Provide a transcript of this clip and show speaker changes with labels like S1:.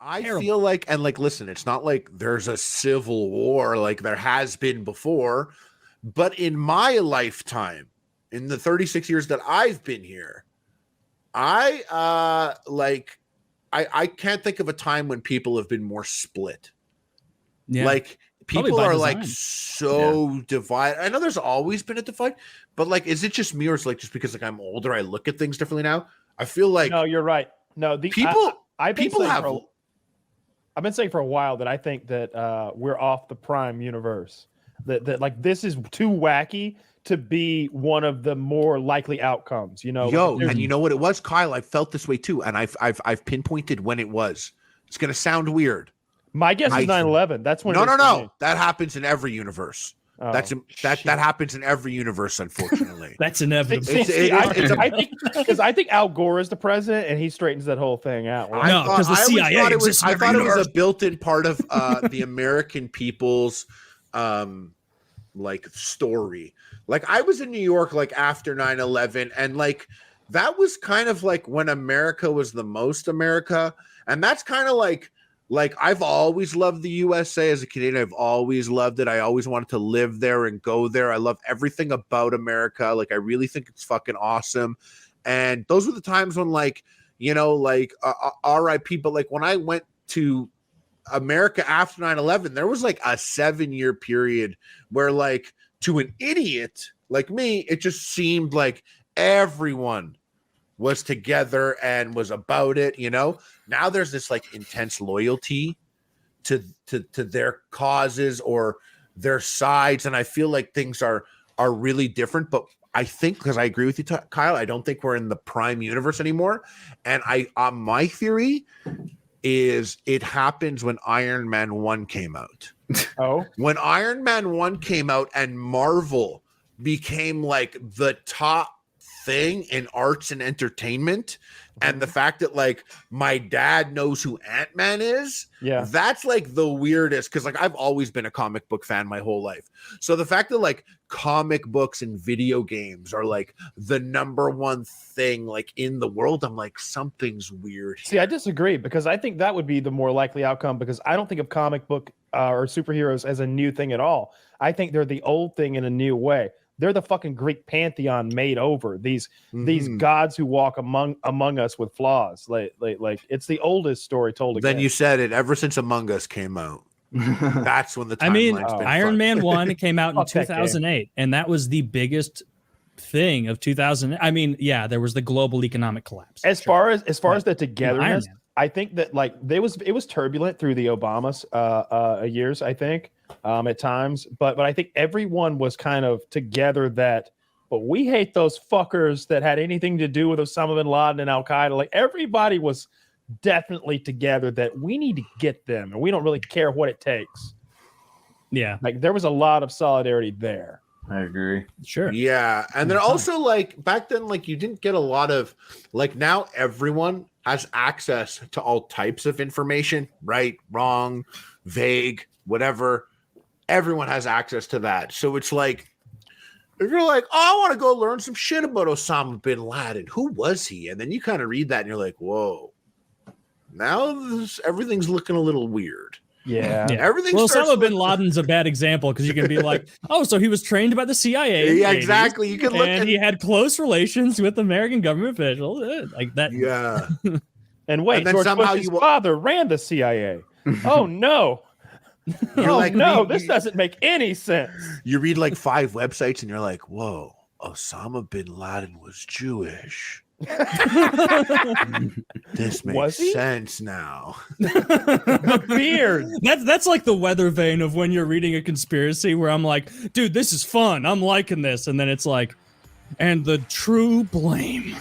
S1: I feel like, and like, listen, it's not like there's a civil war like there has been before, but in my lifetime, in the 36 years that I've been here, I can't think of a time when people have been more split.
S2: Yeah.
S1: Like people are like so divided. I know there's always been a divide, but like, is it just me or is it like just because like I'm older, I look at things differently now? I feel like
S3: no, you're right. No, the
S1: people
S3: I've been saying for a while that I think that we're off the Prime universe. That like this is too wacky to be one of the more likely outcomes. You know,
S1: and you know what it was, Kyle? I felt this way too, and I've pinpointed when it was. It's gonna sound weird.
S3: My guess is 9/11. That's when.
S1: No. That happens in every universe.
S3: Oh,
S1: that happens in every universe, unfortunately.
S2: That's inevitable.
S3: I think Al Gore is the president, and he straightens that whole thing out.
S2: Right? No, because the CIA exists.
S1: I thought it was a built-in part of the American people's like story. Like I was in New York like after 9/11, and like that was kind of like when America was the most America, and that's kind of like I've always loved the USA as a Canadian. I've always loved it. I always wanted to live there and go there. I love everything about America. Like I really think it's fucking awesome. And those were the times when like, you know, like RIP, but like when I went to America after 9/11, there was like a 7-year period where like to an idiot like me, it just seemed like everyone was together and was about it, you know. Now there's this like intense loyalty to their causes or their sides, and I feel like things are really different. But I think, because I agree with you, Kyle, I don't think we're in the Prime universe anymore. And my theory is it happens when Iron Man 1 came out.
S3: Oh,
S1: when Iron Man 1 came out and Marvel became like the top thing in arts and entertainment, and the fact that like my dad knows who Ant-Man is, that's like the weirdest, because like I've always been a comic book fan my whole life. So the fact that like comic books and video games are like the #1 thing like in the world, I'm like, something's weird here.
S3: See, I disagree, because I think that would be the more likely outcome, because I don't think of comic book or superheroes as a new thing at all. I think they're the old thing in a new way. They're the fucking Greek pantheon made over. These gods who walk among us with flaws. Like it's the oldest story told again.
S1: Then you said it. Ever since Among Us came out, that's when the timeline's been
S2: Iron Man 1 came out in 2008, and that was the biggest thing of 2000. I mean, yeah, there was the global economic collapse.
S3: As far as the togetherness, I think that like it was turbulent through the Obama's years, I think, at times, but I think everyone was kind of together but we hate those fuckers that had anything to do with Osama bin Laden and Al Qaeda. Like everybody was definitely together that we need to get them, and we don't really care what it takes.
S2: Yeah,
S3: like there was a lot of solidarity there.
S4: I agree.
S2: Sure.
S1: Yeah, and then also like back then, like you didn't get a lot of like, now everyone has access to all types of information, right, wrong, vague, whatever. Everyone has access to that. So it's like, if you're like, oh, I want to go learn some shit about Osama bin Laden. Who was he? And then you kind of read that and you're like, whoa, now everything's looking a little weird.
S3: Yeah.
S1: Everything.
S2: Well, Osama bin Laden's a bad example, because you can be like, oh, so he was trained by the CIA.
S1: Yeah, exactly. You can look,
S2: and he had close relations with American government officials, like that.
S1: Yeah.
S3: And wait, George Bush's father ran the CIA. Oh no. This doesn't make any sense.
S1: You read like 5 websites and you're like, whoa, Osama bin Laden was Jewish. This makes sense now.
S3: The beard.
S2: That's like the weather vane of when you're reading a conspiracy where I'm like, dude, this is fun. I'm liking this. And then it's like, and the true blame